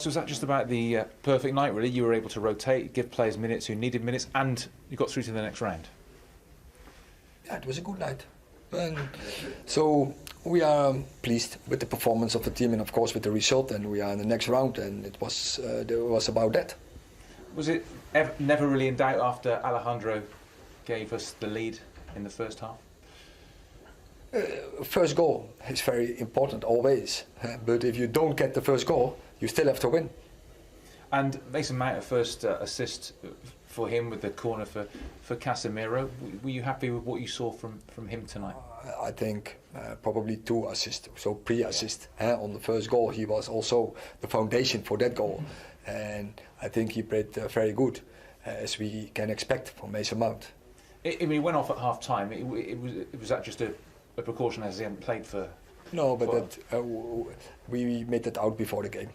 So was that just about the perfect night, really? You were able to rotate, give players minutes who needed minutes, and you got through to the next round? Yeah, it was a good night. And so we are pleased with the performance of the team and, of course, with the result. And we are in the next round, and it was about that. Was it never really in doubt after Alejandro gave us the lead in the first half? First goal is very important always, but if you don't get the first goal, you still have to win. And Mason Mount, a first assist for him with the corner for Casemiro. Were you happy with what you saw from him tonight? I think probably 2 assists, so pre-assist. On the first goal, he was also the foundation for that goal, and I think he played very good, as we can expect from Mason Mount. I mean, he went off at half time. Was that just a precaution as he hadn't played for? No, but we made that out before the game.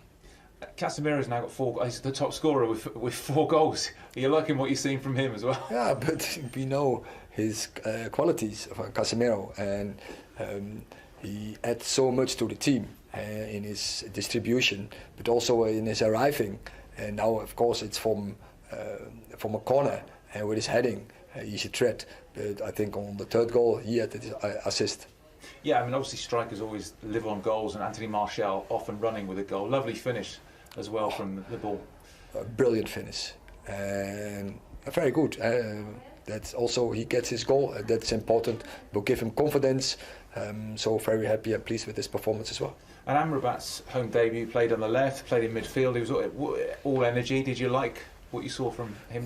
Casemiro's now got 4 goals. He's the top scorer with 4 goals. Are you liking what you're seeing from him as well? Yeah, but we know his qualities of Casemiro, and he adds so much to the team in his distribution, but also in his arriving. And now, of course, it's from a corner and with his heading, easy threat. But I think on the 3rd goal, he had the assist. Yeah, I mean, obviously strikers always live on goals, and Anthony Martial often running with a goal. Lovely finish as well from the ball. A brilliant finish, and very good. That's also, he gets his goal, that's important. Will give him confidence, so very happy and pleased with his performance as well. And Amrabat's home debut, played on the left, played in midfield. He was all energy. Did you like what you saw from him?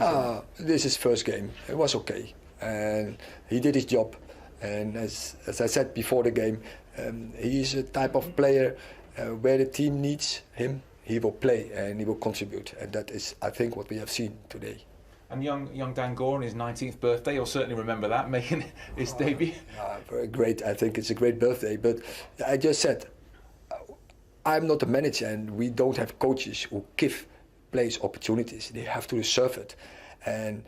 This is his first game. It was okay, and he did his job. And as I said before the game, he's a type of player where the team needs him, he will play and he will contribute. And that is, I think, what we have seen today. And young Dan Gore on his 19th birthday, you'll certainly remember that, making his debut. Very great. I think it's a great birthday. But I just said, I'm not a manager, and we don't have coaches who give players opportunities. They have to deserve it. And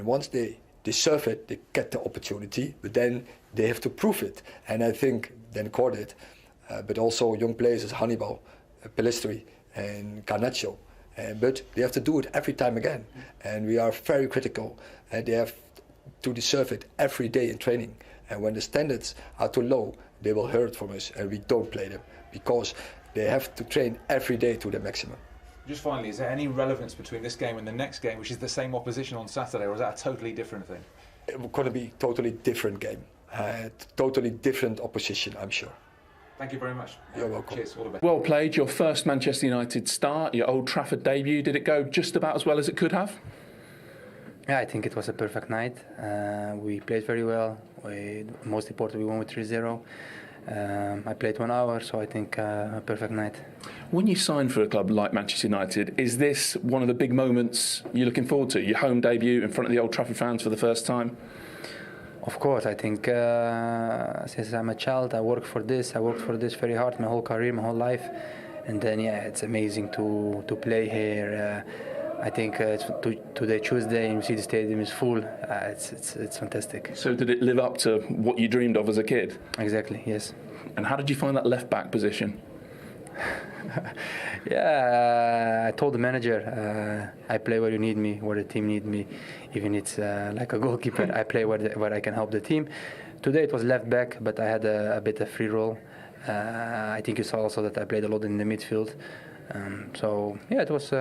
once they deserve it, they get the opportunity, but then they have to prove it. And I think Dan Gore did, but also young players as Hannibal, Pelistri and Garnacho. But they have to do it every time again. And we are very critical, and they have to deserve it every day in training. And when the standards are too low, they will hurt from us, and we don't play them, because they have to train every day to the maximum. Just finally, is there any relevance between this game and the next game, which is the same opposition on Saturday, or is that a totally different thing? It's going to be a totally different game, totally different opposition, I'm sure. Thank you very much. You're welcome. Cheers, all the best. Well played, your first Manchester United start, your Old Trafford debut. Did it go just about as well as it could have? Yeah, I think it was a perfect night. We played very well. Most importantly, we won with 3-0. I played 1 hour, so I think a perfect night. When you sign for a club like Manchester United, is this one of the big moments you're looking forward to? Your home debut in front of the Old Trafford fans for the first time? Of course, I think since I'm a child, I worked for this very hard, my whole career, my whole life. And then, yeah, it's amazing to play here. I think today, Tuesday, and you see the stadium is full. It's fantastic. So did it live up to what you dreamed of as a kid? Exactly, yes. And how did you find that left-back position? Yeah, I told the manager, I play where you need me, where the team need me. Even it's like a goalkeeper, I play where I can help the team. Today it was left back, but I had a bit of free role. I think you saw also that I played a lot in the midfield. So yeah, it was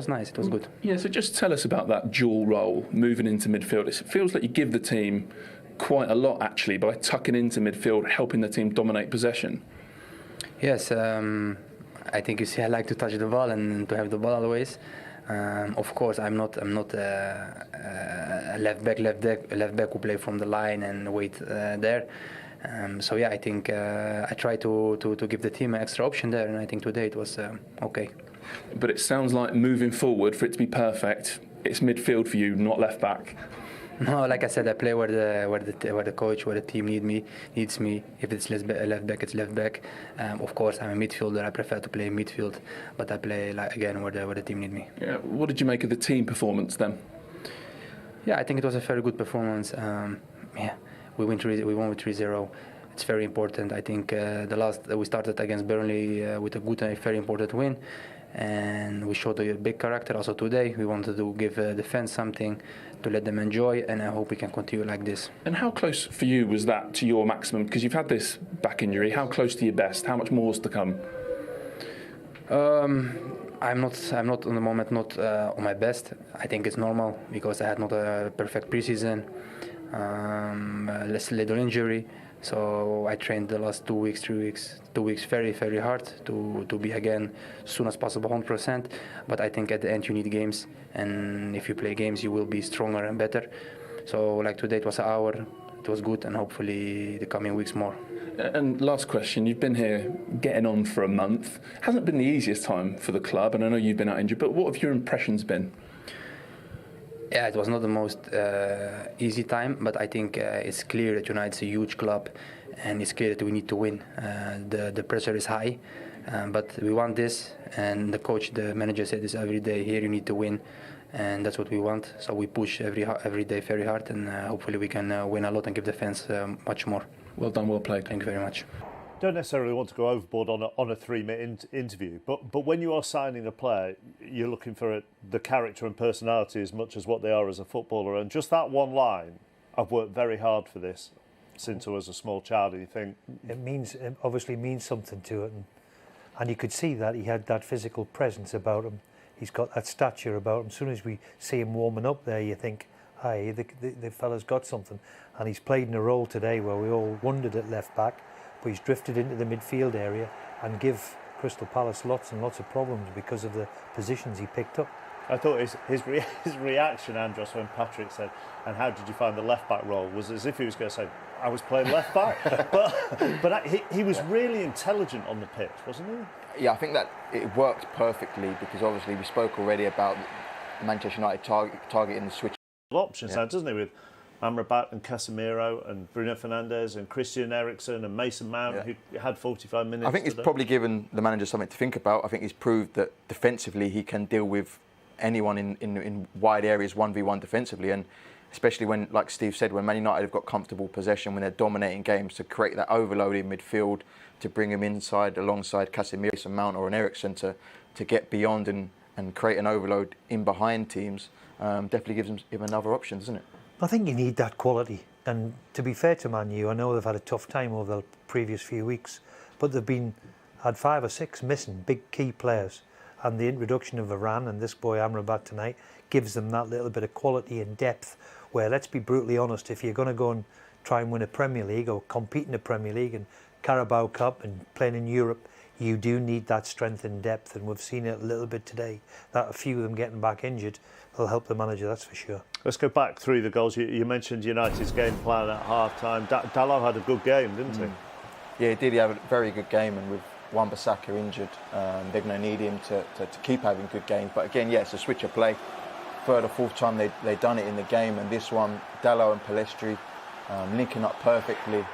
nice. It was good. Yeah. So just tell us about that dual role, moving into midfield. It feels like you give the team quite a lot actually by tucking into midfield, helping the team dominate possession. Yes. I think you see, I like to touch the ball and to have the ball always. Of course, I'm not a left back who play from the line and wait there. So yeah, I think I try to give the team an extra option there, and I think today it was okay. But it sounds like moving forward, for it to be perfect, it's midfield for you, not left back. No, like I said, I play where the coach, where the team needs me. If it's left back, it's left back. Of course, I'm a midfielder. I prefer to play midfield, but I play again where the team need me. Yeah. What did you make of the team performance then? Yeah, I think it was a very good performance. Yeah, we won with 3-0. It's very important. I think we started against Burnley with a good and a very important win. and we showed a big character. Also today, we wanted to give the fans something to let them enjoy, and I hope we can continue like this. And how close for you was that to your maximum? Because you've had this back injury. How close to your best? How much more is to come? I'm not on the moment not on my best. I think it's normal because I had not a perfect preseason, less little injury. So I trained the last 2 weeks, 3 weeks, 2 weeks very, very hard to be again as soon as possible 100%. But I think at the end you need games, and if you play games you will be stronger and better. So like today it was an hour, it was good, and hopefully the coming weeks more. And last question, you've been here getting on for a month. Hasn't been the easiest time for the club, and I know you've been out injured, but what have your impressions been? Yeah, it was not the most easy time, but I think it's clear that United's a huge club, and it's clear that we need to win. The pressure is high, but we want this, and the coach, the manager said this every day, here you need to win, and that's what we want. So we push every day very hard, and hopefully we can win a lot and give the fans much more. Well done, well played. Thank you very much. Don't necessarily want to go overboard on a 3-minute interview, but when you are signing a player, you're looking for the character and personality as much as what they are as a footballer. And just that one line, I've worked very hard for this since I was a small child. And you think it obviously means something to it, and you could see that he had that physical presence about him. He's got that stature about him. As soon as we see him warming up there, you think, "Hey, the fella's got something." And he's played in a role today where we all wondered at left back. But he's drifted into the midfield area and give Crystal Palace lots and lots of problems because of the positions he picked up. I thought his reaction, Andros, when Patrick said, "And how did you find the left back role?" was as if he was going to say, "I was playing left back." but he was really intelligent on the pitch, wasn't he? Yeah, I think that it worked perfectly because obviously we spoke already about Manchester United targeting the switch. Options now, doesn't he, with Amrabat and Casemiro and Bruno Fernandes and Christian Eriksen and Mason Mount, who had 45 minutes. I think it's probably given the manager something to think about. I think he's proved that defensively he can deal with anyone in wide areas 1v1 defensively, and especially when, like Steve said, when Man United have got comfortable possession, when they're dominating games, to create that overload in midfield, to bring him inside alongside Casemiro, and Mount or an Eriksen to get beyond and create an overload in behind teams, definitely gives him another option, doesn't it? I think you need that quality. And to be fair to Man U, I know they've had a tough time over the previous few weeks, but they've had 5 or 6 missing big key players. And the introduction of Varane and this boy Amrabat tonight gives them that little bit of quality and depth where, let's be brutally honest, if you're going to go and try and win a Premier League or compete in the Premier League and Carabao Cup and playing in Europe, you do need that strength and depth. And we've seen it a little bit today, that a few of them getting back injured will help the manager, that's for sure. Let's go back through the goals. You mentioned United's game plan at half-time. Dalot had a good game, didn't he? Yeah, he did. He had a very good game, and with Wan-Bissaka injured, they're going to need him to keep having good games. But again, yeah, it's a switch of play. Third or fourth time they've done it in the game, and this one, Dalot and Pellistri linking up perfectly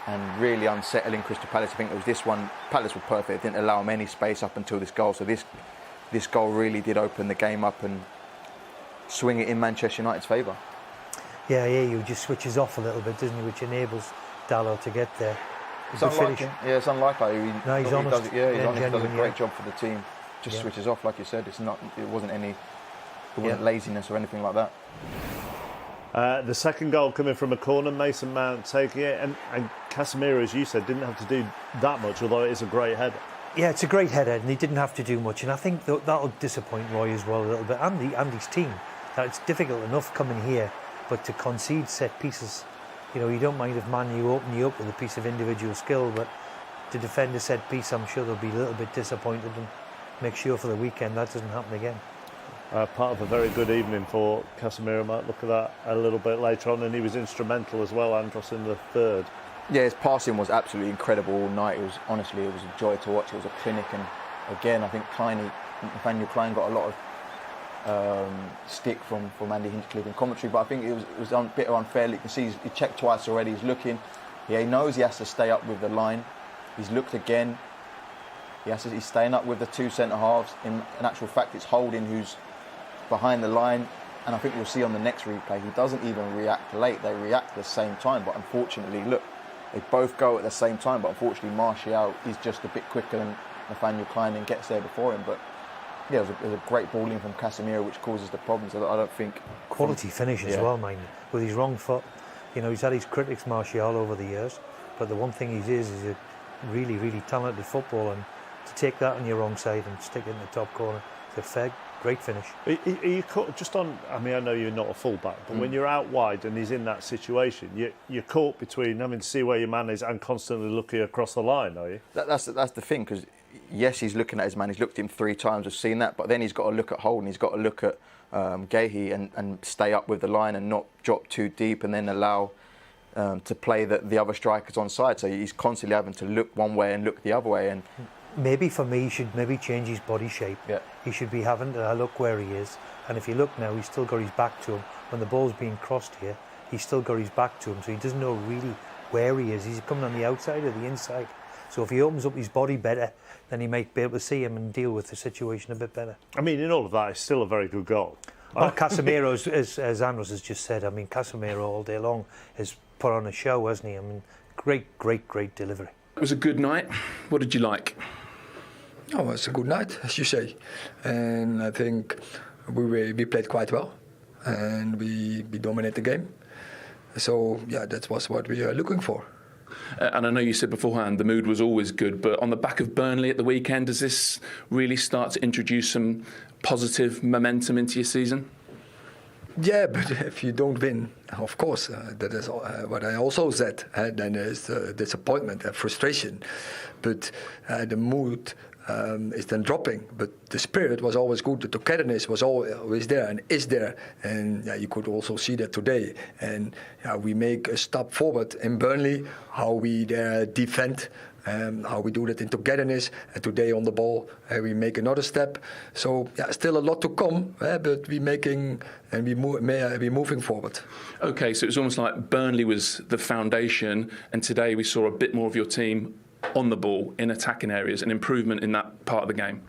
and really unsettling Crystal Palace. I think it was this one, Palace were perfect. It didn't allow them any space up until this goal. So this goal really did open the game up and swing it in Manchester United's favour. Yeah, he just switches off a little bit, doesn't he, which enables Dalot to get there. It's unlike him. Yeah, it's unlike how he he's honest. Does it. Yeah, he's honest. He does a great job for the team. Just switches off, like you said. It wasn't laziness or anything like that. The second goal coming from a corner, Mason Mount taking it, and Casemiro, as you said, didn't have to do that much, although it is a great header. Yeah, it's a great header, and he didn't have to do much. And I think that'll disappoint Roy as well a little bit, and Andy's team. That it's difficult enough coming here, but to concede set pieces, you don't mind if Man U open you up with a piece of individual skill, but to defend a set piece, I'm sure they'll be a little bit disappointed, and make sure for the weekend that doesn't happen again. Part of a very good evening for Casemiro. Might look at that a little bit later on, and he was instrumental as well, Andros, in the third. Yeah, his passing was absolutely incredible all night. It was a joy to watch. It was a clinic, and again, I think Nathaniel Klein got a lot of stick from Andy Hinchcliffe in commentary, but I think it was a bit unfair. You can see he checked twice already. He's looking. Yeah, he knows he has to stay up with the line. He's looked again. He's staying up with the 2 centre halves. In actual fact, it's Holding who's behind the line, and I think we'll see on the next replay he doesn't even react late. They react at the same time, but unfortunately, look. They both go at the same time, but unfortunately Martial is just a bit quicker than Nathaniel Klein and gets there before him. But yeah, it was a great ball in from Casemiro, which causes the problems. I don't think quality finish as well, mind you, with his wrong foot. You know, he's had his critics, Martial, over the years, but the one thing he is a really, really talented footballer, and to take that on your wrong side and stick it in the top corner, it's a fair, great finish. Are you caught just on? I mean, I know you're not a fullback, but when you're out wide and he's in that situation, you're caught between having to see where your man is and constantly looking across the line, are you? That's the thing, because yes, he's looking at his man. He's looked at him 3 times. We've seen that, but then he's got to look at Holden. He's got to look at Gahey and stay up with the line and not drop too deep, and then allow to play the other strikers on side. So he's constantly having to look one way and look the other way. And maybe for me, he should maybe change his body shape. Yeah. He should be having to look where he is. And if you look now, he's still got his back to him. When the ball's being crossed here, he's still got his back to him, so he doesn't know really where he is. He's coming on the outside or the inside. So if he opens up his body better, then he might be able to see him and deal with the situation a bit better. I mean, in all of that, it's still a very good goal. Well, Casemiro, as Andros has just said, I mean, Casemiro all day long has put on a show, hasn't he? I mean, great delivery. It was a good night. What did you like? Oh, it was a good night, as you say. And I think we played quite well. And we dominated the game. So, yeah, that was what we are looking for. And I know you said beforehand the mood was always good, but on the back of Burnley at the weekend, does this really start to introduce some positive momentum into your season? Yeah, but if you don't win, of course, that is what I also said. Then there's disappointment and frustration. But the mood is then dropping. But the spirit was always good. The togetherness was always there and is there. And you could also see that today. And we make a step forward in Burnley, how we there defend. How we do that in togetherness, and today on the ball we make another step. So still a lot to come, but we're making and we're moving forward. Okay, so it's almost like Burnley was the foundation, and today we saw a bit more of your team on the ball in attacking areas, an improvement in that part of the game.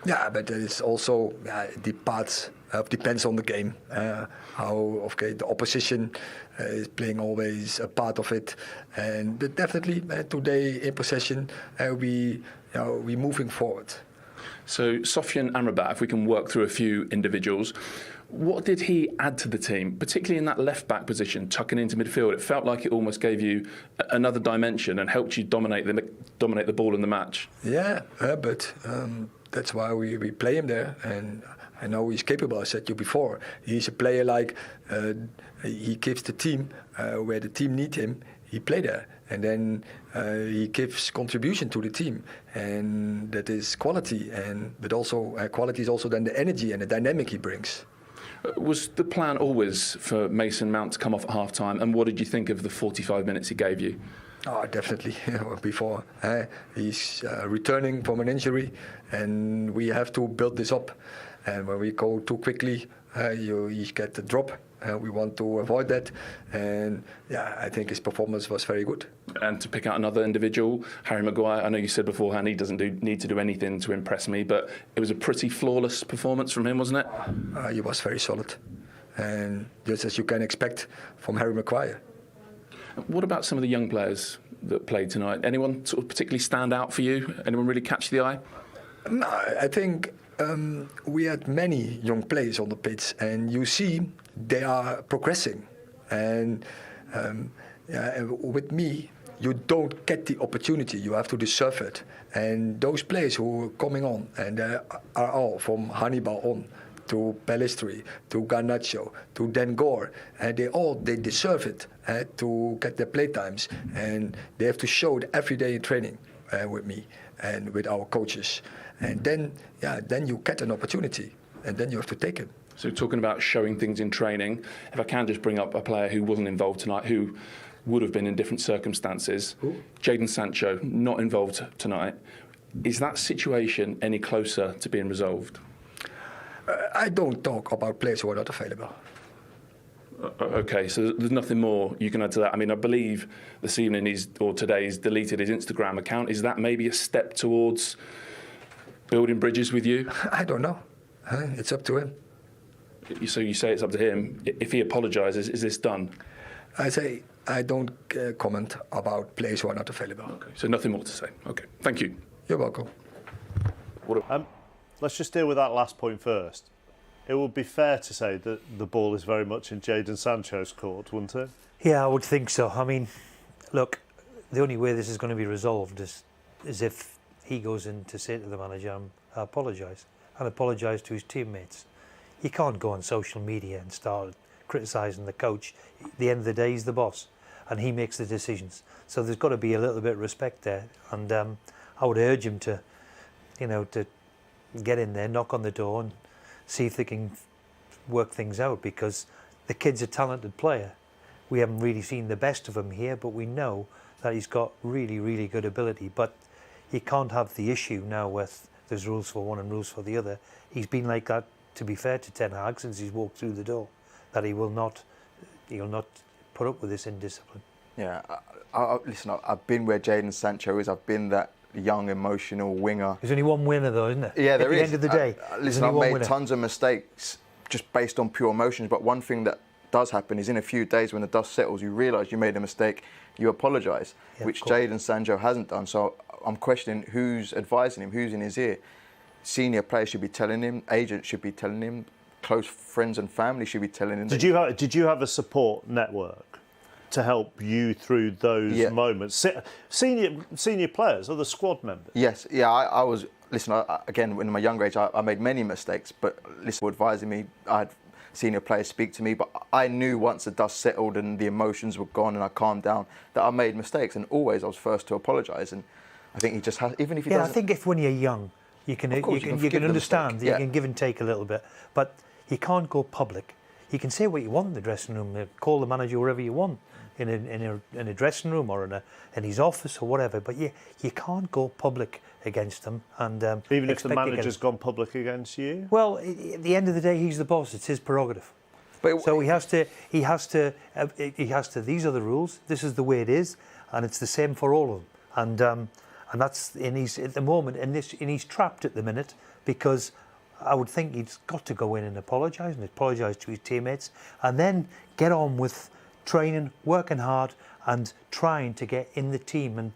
Yeah, but it's also depends on the game. The opposition is playing always a part of it, but definitely today in possession we moving forward. So Hag Amrabat, if we can work through a few individuals, what did he add to the team, particularly in that left-back position, tucking into midfield? It felt like it almost gave you another dimension and helped you dominate the ball in the match. Yeah, but that's why we play him there, and I know he's capable. I said to you before, he's a player like he gives the team where the team need him. He play there, and then he gives contribution to the team, and that is quality. But also quality is also then the energy and the dynamic he brings. Was the plan always for Mason Mount to come off at half-time, and what did you think of the 45 minutes he gave you? Oh, definitely. Before he's returning from an injury, and we have to build this up. And when we go too quickly, you get the drop. We want to avoid that. And I think his performance was very good. And to pick out another individual, Harry Maguire, I know you said beforehand he doesn't need to do anything to impress me, but it was a pretty flawless performance from him, wasn't it? He was very solid. And just as you can expect from Harry Maguire. What about some of the young players that played tonight? Anyone sort of particularly stand out for you? Anyone really catch the eye? No, I think we had many young players on the pitch, and you see they are progressing. And with me, you don't get the opportunity. You have to deserve it. And those players who are coming on, and they are all from Hannibal on, to Pellistri, to Garnacho, to Dengor, and they deserve it to get their play times, and they have to show it every day in training with me and with our coaches, and then you get an opportunity, and then you have to take it. So talking about showing things in training, if I can just bring up a player who wasn't involved tonight, who would have been in different circumstances, Jadon Sancho, not involved tonight. Is that situation any closer to being resolved? I don't talk about players who are not available. Okay, so there's nothing more you can add to that. I mean, I believe this evening today he's deleted his Instagram account. Is that maybe a step towards building bridges with you? I don't know. It's up to him. So you say it's up to him. If he apologises, is this done? I say I don't comment about players who are not available. Okay, so nothing more to say. Okay, thank you. You're welcome. let's just deal with that last point first. It would be fair to say that the ball is very much in Jadon Sancho's court, wouldn't it? Yeah, I would think so. I mean, look, the only way this is going to be resolved is if he goes in to say to the manager, I apologise, and apologise to his teammates. You can't go on social media and start criticising the coach. At the end of the day, he's the boss, and he makes the decisions. So there's got to be a little bit of respect there, and I would urge him to, to get in there, knock on the door, and see if they can work things out, because the kid's a talented player. We haven't really seen the best of him here, but we know that he's got really, really good ability. But you can't have the issue now with there's rules for one and rules for the other. He's been like that, to be fair to Ten Hag, since he's walked through the door, that he'll not put up with this indiscipline. Yeah, listen, I've been where Jadon Sancho is. I've been that young, emotional winger. There's only one winner, though, isn't there? Yeah, there is. At the end of the day, listen, I've made tons of mistakes just based on pure emotions. But one thing that does happen is in a few days when the dust settles, you realise you made a mistake, you apologise, which Jadon Sancho hasn't done. So I'm questioning who's advising him, who's in his ear. Senior players should be telling him, agents should be telling him, close friends and family should be telling him. Did you have a support network to help you through those moments? Senior players, other squad members? Yes, yeah, I was. Listen, again, in my younger age, I made many mistakes, but listen, advising me, I had senior players speak to me, but I knew once the dust settled and the emotions were gone and I calmed down that I made mistakes, and always I was first to apologise. And I think he just has, even if he doesn't. I think if when you're young, you can understand, you can give and take a little bit, but you can't go public. You can say what you want in the dressing room, call the manager wherever you want, in a dressing room or in his office or whatever, but you can't go public against them. And even if the manager's gone public against you? Well, at the end of the day, he's the boss. It's his prerogative. So he has to. These are the rules. This is the way it is, and it's the same for all of them. And that's at the moment, and he's trapped at the minute, because I would think he's got to go in and apologise to his teammates, and then get on with training, working hard, and trying to get in the team and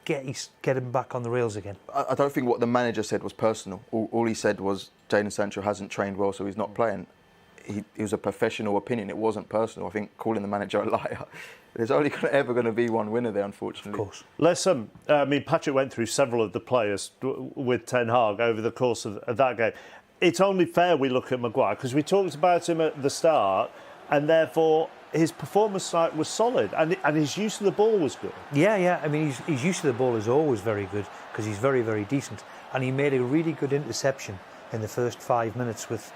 get him back on the rails again. I don't think what the manager said was personal. All he said was Jadon Sancho hasn't trained well, so he's not playing. It was a professional opinion. It wasn't personal. I think calling the manager a liar. There's only ever going to be one winner there, unfortunately. Of course. Listen, Patrick went through several of the players with Ten Hag over the course of that game. It's only fair we look at Maguire, because we talked about him at the start, and therefore his performance was solid, and his use of the ball was good. Yeah. I mean, his use of the ball is always very good, because he's very, very decent. And he made a really good interception in the first 5 minutes with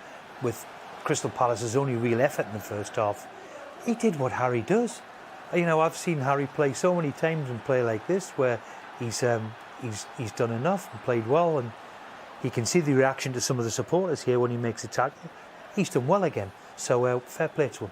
Crystal Palace's only real effort in the first half. He did what Harry does. I've seen Harry play so many times and play like this, where he's done enough and played well, and you can see the reaction to some of the supporters here when he makes a tackle. He's done well again, so fair play to him.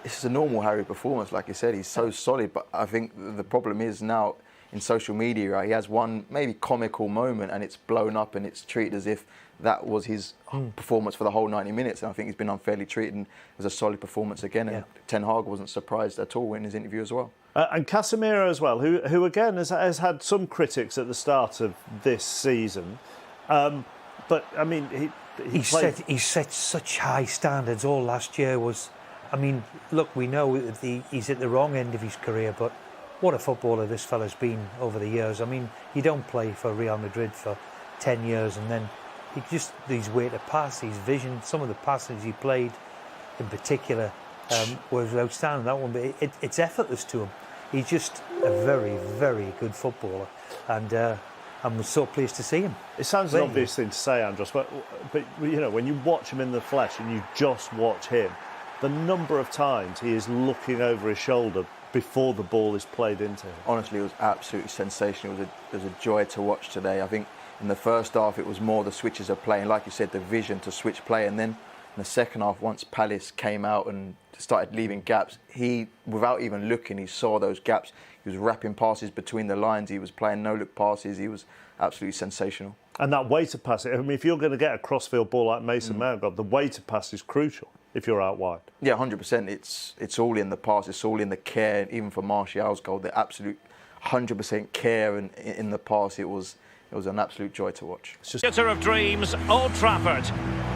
It's a normal Harry performance, like you said. He's so solid, but I think the problem is now in social media, right, he has one maybe comical moment and it's blown up and it's treated as if that was his performance for the whole 90 minutes. And I think he's been unfairly treated, and it was a solid performance again. And Ten Hag wasn't surprised at all in his interview as well. And Casemiro as well, who again has had some critics at the start of this season. But I mean, he set such high standards. All last year was, I mean, look, we know he's at the wrong end of his career, but what a footballer this fella's been over the years. I mean, you don't play for Real Madrid for 10 years and then his way to pass, his vision, some of the passes he played in particular was outstanding, that one, but it's effortless to him. He's just a very, very good footballer, and I'm so pleased to see him. It sounds an obvious thing to say, Andros, but when you watch him in the flesh and you just watch him, the number of times he is looking over his shoulder before the ball is played into him. Honestly, it was absolutely sensational. It was a joy to watch today. I think in the first half it was more the switches of play, and like you said, the vision to switch play, and then in the second half, once Palace came out and started leaving gaps, he, without even looking, he saw those gaps. He was wrapping passes between the lines, he was playing no-look passes, he was absolutely sensational. And that way to pass it, I mean, if you're going to get a cross-field ball like Mason Mount got, the way to pass is crucial if you're out wide. Yeah, 100%. It's all in the pass, it's all in the care. Even for Martial's goal, the absolute 100% care in the pass, it was it was an absolute joy to watch. Theatre of Dreams, Old Trafford.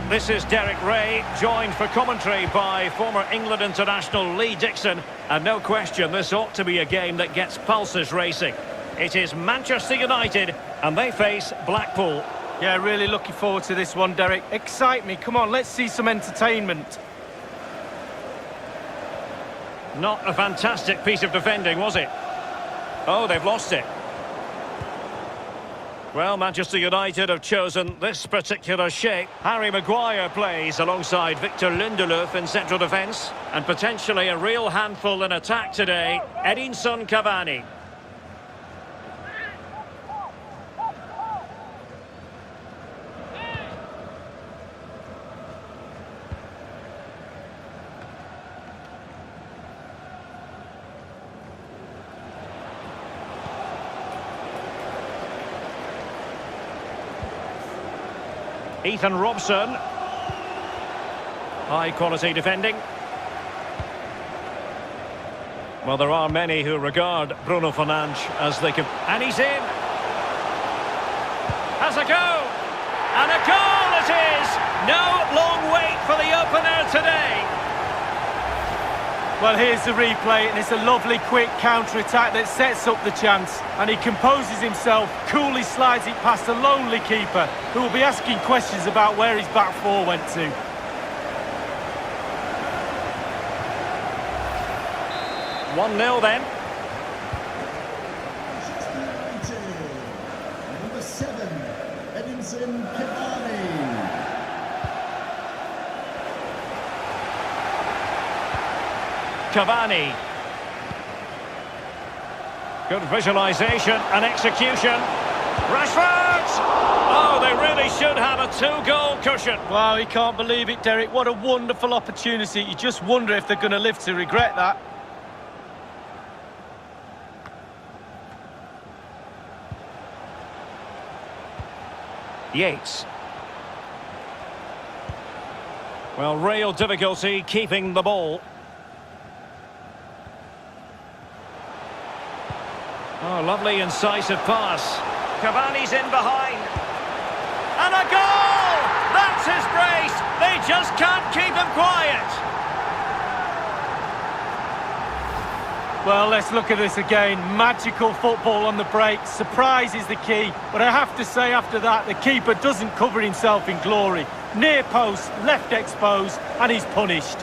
This is Derek Ray, joined for commentary by former England international Lee Dixon. And no question, this ought to be a game that gets pulses racing. It is Manchester United, and they face Blackpool. Yeah, really looking forward to this one, Derek. Excite me. Come on, let's see some entertainment. Not a fantastic piece of defending, was it? Oh, they've lost it. Well, Manchester United have chosen this particular shape. Harry Maguire plays alongside Victor Lindelof in central defence. And potentially a real handful in attack today, Edinson Cavani. Ethan Robson. High quality defending. Well, there are many who regard Bruno Fernandes as they can... And he's in. Has a go. And a goal it is. No long wait for the opener today. Well, here's the replay, and it's a lovely, quick counter-attack that sets up the chance. And he composes himself, coolly slides it past a lonely keeper, who will be asking questions about where his back four went to. One 0 then. Number 7, Edinson Cavani. Cavani. Good visualisation and execution. Rashford! Oh, they really should have a 2-goal cushion. Wow, he can't believe it, Derek. What a wonderful opportunity. You just wonder if they're going to live to regret that. Yates. Well, real difficulty keeping the ball. Oh, lovely incisive pass. Cavani's in behind. And a goal! That's his brace! They just can't keep him quiet. Well, let's look at this again. Magical football on the break. Surprise is the key. But I have to say, after that, the keeper doesn't cover himself in glory. Near post, left exposed, and he's punished.